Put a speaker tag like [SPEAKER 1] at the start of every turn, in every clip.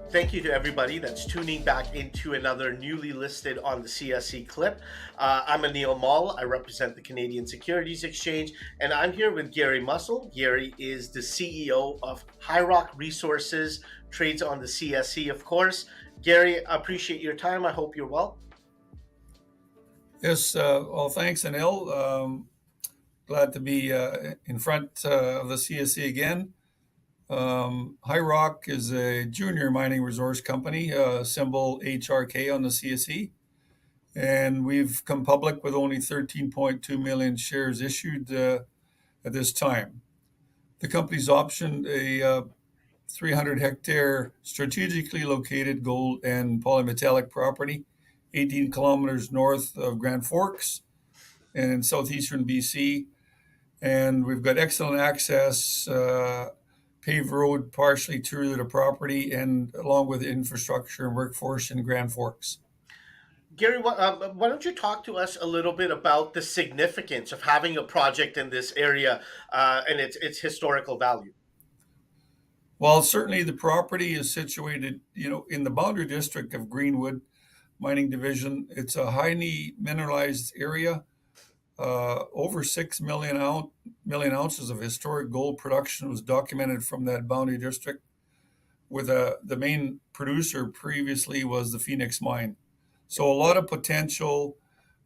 [SPEAKER 1] Thank you to everybody that's tuning back into another newly listed on the CSE clip. I'm Anil Mall. I represent the Canadian Securities Exchange, and I'm here with Gary Musil. Gary is the CEO of Highrock Resources, trades on the CSE, of course. Gary, I appreciate your time. I hope you're well.
[SPEAKER 2] Yes, well, thanks, Anil. Glad to be in front of the CSE again. Highrock is a junior mining resource company, symbol HRK on the CSE, and we've come public with only 13.2 million shares issued at this time. The company's optioned a 300 hectare strategically located gold and polymetallic property, 18 kilometers north of Grand Forks and in southeastern BC. And we've got excellent access, paved road partially through the property, and along with infrastructure and workforce in Grand Forks.
[SPEAKER 1] Gary, why don't you talk to us a little bit about the significance of having a project in this area and its historical value?
[SPEAKER 2] Well, certainly the property is situated, in the boundary district of Greenwood Mining Division. It's a highly mineralized area. Over 6 million ounces of historic gold production was documented from that boundary district, with the main producer previously was the Phoenix mine. So a lot of potential,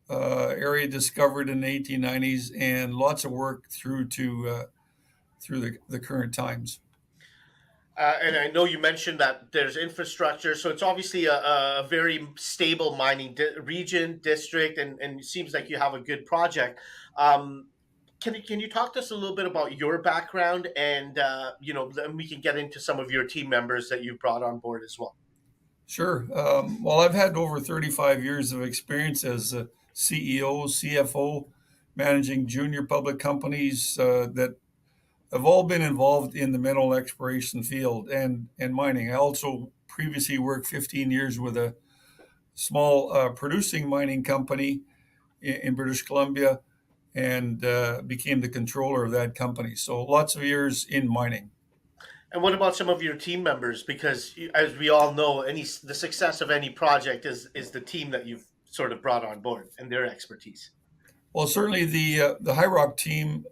[SPEAKER 2] area discovered in the 1890s, and lots of work through the current times.
[SPEAKER 1] And I know you mentioned that there's infrastructure, so it's obviously a very stable mining region, district, and it seems like you have a good project. Can you talk to us a little bit about your background, and then we can get into some of your team members that you've brought on board as well.
[SPEAKER 2] Sure. Well, I've had over 35 years of experience as a CEO, CFO, managing junior public companies that have all been involved in the mineral exploration field and mining. I also previously worked 15 years with a small producing mining company in British Columbia, and became the controller of that company. So lots of years in mining.
[SPEAKER 1] And what about some of your team members? Because as we all know, the success of any project is the team that you've sort of brought on board and their expertise.
[SPEAKER 2] Well, certainly the High Rock team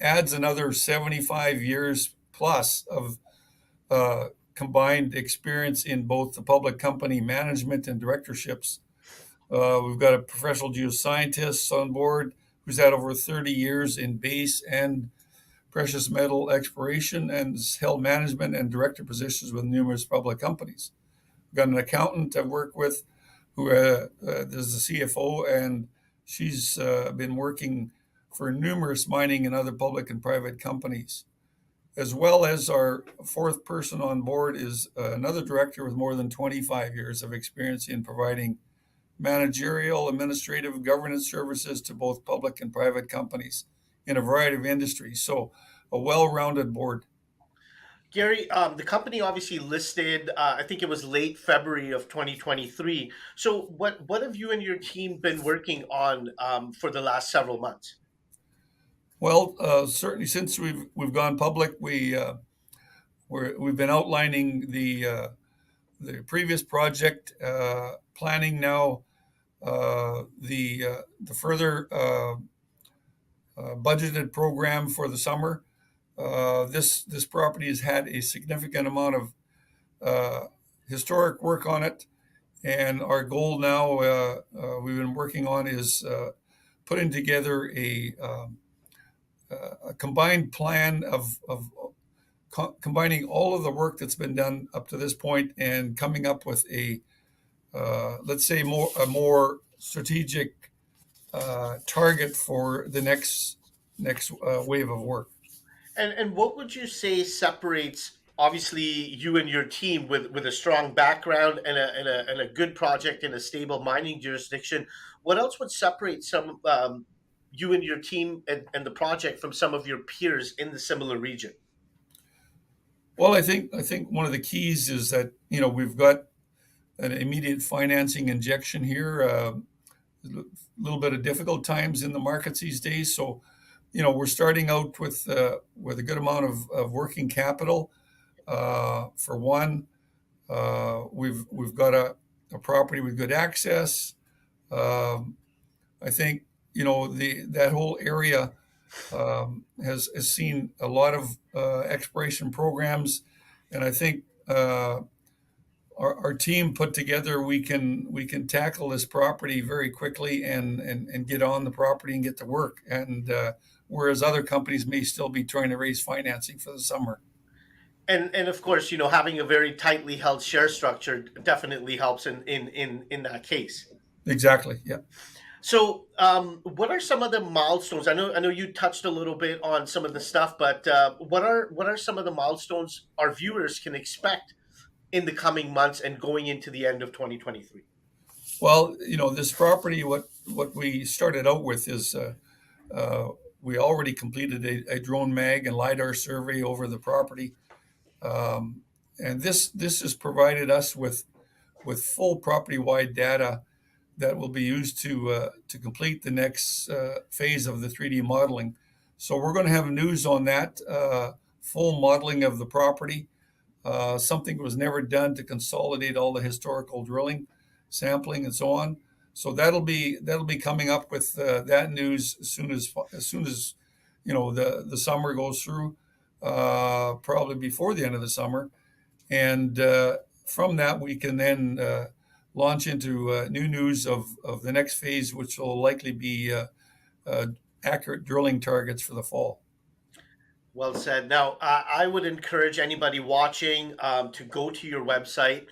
[SPEAKER 2] adds another 75 years plus of combined experience in both the public company management and directorships. We've got a professional geoscientist on board who's had over 30 years in base and precious metal exploration and has held management and director positions with numerous public companies. We've got an accountant I've worked with who is the CFO, and she's been working for numerous mining and other public and private companies. As well as our fourth person on board is another director with more than 25 years of experience in providing managerial, administrative, governance services to both public and private companies in a variety of industries. So a well-rounded board.
[SPEAKER 1] Gary, the company obviously listed, I think it was late February of 2023. So what have you and your team been working on for the last several months?
[SPEAKER 2] Well, certainly since we've gone public, we've been outlining the previous project, planning now the further budgeted program for the summer. This property has had a significant amount of historic work on it, and our goal now we've been working on is putting together a combined plan of combining all of the work that's been done up to this point and coming up with a let's say a more strategic target for the next wave of work.
[SPEAKER 1] And what would you say separates obviously you and your team with a strong background and a good project in a stable mining jurisdiction? What else would separate some you and your team and the project from some of your peers in the similar region?
[SPEAKER 2] Well, I think one of the keys is that we've got an immediate financing injection here. A little bit of difficult times in the markets these days, so we're starting out with a good amount of working capital. For one, we've got a property with good access. I think that whole area has seen a lot of exploration programs, and I think our team put together, we can tackle this property very quickly and get on the property and get to work. And whereas other companies may still be trying to raise financing for the summer.
[SPEAKER 1] And of course, having a very tightly held share structure definitely helps in that case.
[SPEAKER 2] Exactly. Yeah.
[SPEAKER 1] So, what are some of the milestones? I know you touched a little bit on some of the stuff, but what are some of the milestones our viewers can expect in the coming months and going into the end of 2023?
[SPEAKER 2] Well, this property, what we started out with is we already completed a drone mag and LiDAR survey over the property. And this has provided us with full property-wide data that will be used to complete the next phase of the 3D modeling. So we're going to have news on that full modeling of the property. Something was never done to consolidate all the historical drilling, sampling, and so on. So that'll be coming up with that news as soon as the summer goes through, probably before the end of the summer, and from that we can then launch into new news of the next phase, which will likely be accurate drilling targets for the fall.
[SPEAKER 1] Well said. Now, I would encourage anybody watching to go to your website,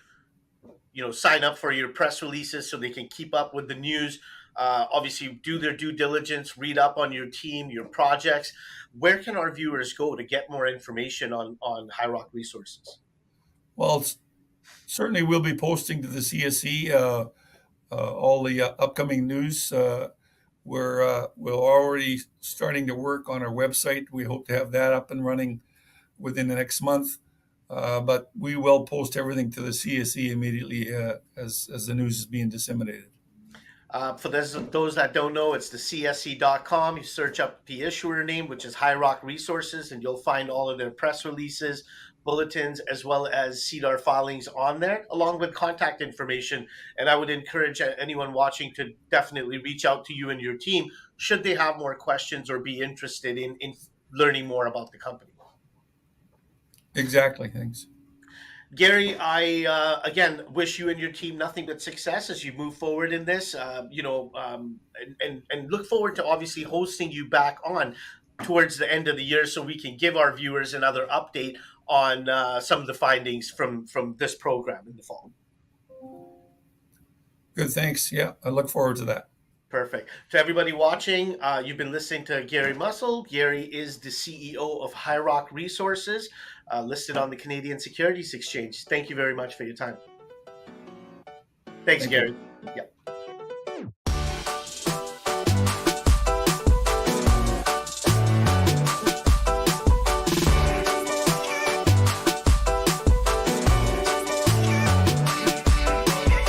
[SPEAKER 1] sign up for your press releases so they can keep up with the news. Obviously, do their due diligence, read up on your team, your projects. Where can our viewers go to get more information on Highrock Resources?
[SPEAKER 2] Well, certainly we'll be posting to the CSE all the upcoming news. We're already starting to work on our website. We hope to have that up and running within the next month. But we will post everything to the CSE immediately as the news is being disseminated.
[SPEAKER 1] For those that don't know, it's the CSE.com. You search up the issuer name, which is Highrock Resources, and you'll find all of their press releases, bulletins, as well as CDR filings on there, along with contact information. And I would encourage anyone watching to definitely reach out to you and your team should they have more questions or be interested in learning more about the company.
[SPEAKER 2] Exactly. Thanks.
[SPEAKER 1] Gary, I again wish you and your team nothing but success as you move forward in this. And look forward to obviously hosting you back on towards the end of the year so we can give our viewers another update on some of the findings from this program in the fall.
[SPEAKER 2] Good. Thanks. Yeah, I look forward to that.
[SPEAKER 1] Perfect. To everybody watching, you've been listening to Gary Musil. Gary is the CEO of Highrock Resources, listed on the Canadian Securities Exchange. Thank you very much for your time. Thanks, Gary. Yeah.